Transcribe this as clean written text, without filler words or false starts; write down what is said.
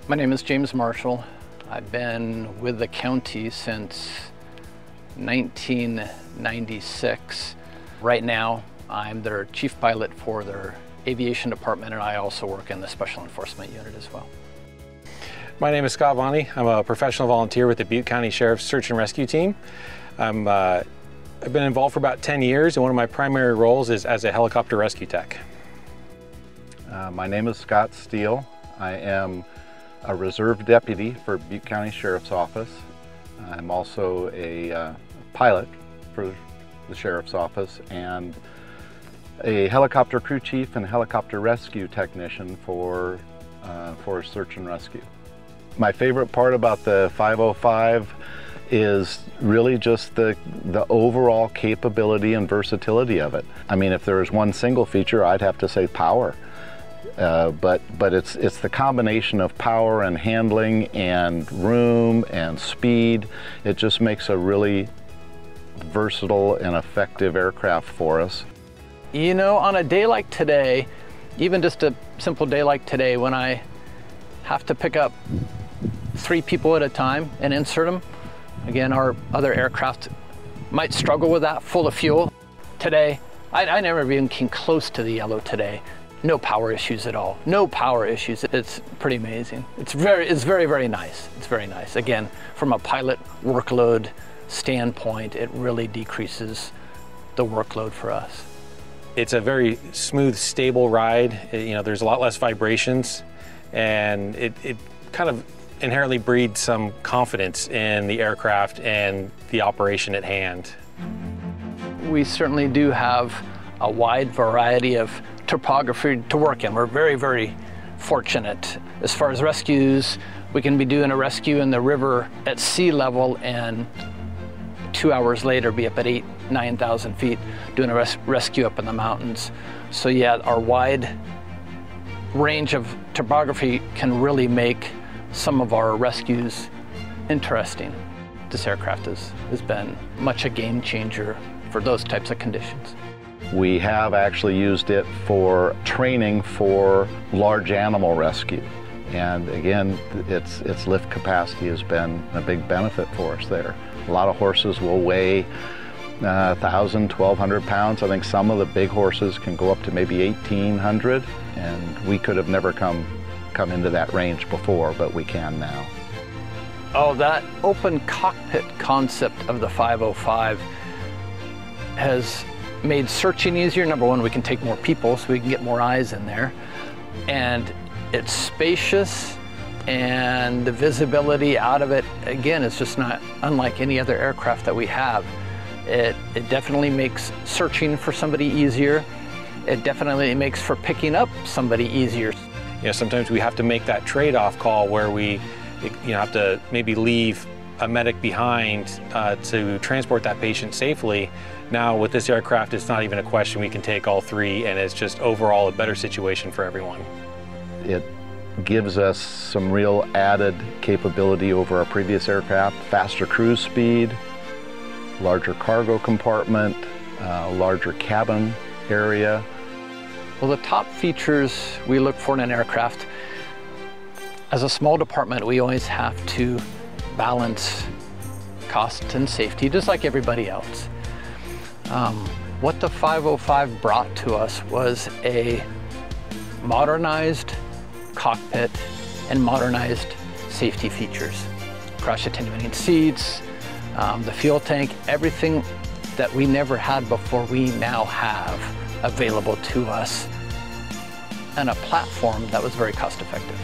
My name is James Marshall. I've been with the county since 1996. Right now, I'm their chief pilot for their aviation department, and I also work in the special enforcement unit as well. My name is Scott Vonnie. I'm a professional volunteer with the Butte County Sheriff's Search and Rescue Team. I've been involved for about 10 years, and one of my primary roles is as a helicopter rescue tech. My name is Scott Steele. I am a reserve deputy for Butte County Sheriff's Office. I'm also a pilot for the Sheriff's Office and a helicopter crew chief and helicopter rescue technician for search and rescue. My favorite part about the 505 is really just the overall capability and versatility of it. I mean, if there was one single feature, I'd have to say power. But it's the combination of power and handling and room and speed. It just makes a really versatile and effective aircraft for us. You know, on a day like today, even just a simple day like today, when I have to pick up 3 people at a time and insert them, again, our other aircraft might struggle with that full of fuel. Today, I never even came close to the yellow today. No power issues at all. No power issues. It's pretty amazing. It's very, very nice. It's very nice. Again, from a pilot workload standpoint, it really decreases the workload for us. It's a very smooth, stable ride. You know, there's a lot less vibrations, and it kind of inherently breeds some confidence in the aircraft and the operation at hand. We certainly do have a wide variety of topography to work in. We're very, very fortunate. As far as rescues, we can be doing a rescue in the river at sea level and 2 hours later be up at 8,000 to 9,000 feet doing a rescue up in the mountains. So yeah, our wide range of topography can really make some of our rescues interesting. This aircraft has been much a game changer for those types of conditions. We have actually used it for training for large animal rescue. And again, its lift capacity has been a big benefit for us there. A lot of horses will weigh 1,000, 1,200 pounds. I think some of the big horses can go up to maybe 1,800, and we could have never come into that range before, but we can now. Oh, that open cockpit concept of the 505 has made searching easier. Number one, we can take more people, so we can get more eyes in there. And it's spacious, and the visibility out of it, again, is just not unlike any other aircraft that we have. It definitely makes searching for somebody easier. It definitely makes for picking up somebody easier. You know, sometimes we have to make that trade-off call where we have to maybe leave a medic behind to transport that patient safely. Now with this aircraft, it's not even a question. We can take all 3, and it's just overall a better situation for everyone. It gives us some real added capability over our previous aircraft. Faster cruise speed, larger cargo compartment, larger cabin area. Well, the top features we look for in an aircraft, as a small department, we always have to balance cost and safety, just like everybody else. What the 505 brought to us was a modernized cockpit and modernized safety features. Crash attenuating seats, the fuel tank, everything that we never had before we now have available to us, and a platform that was very cost effective.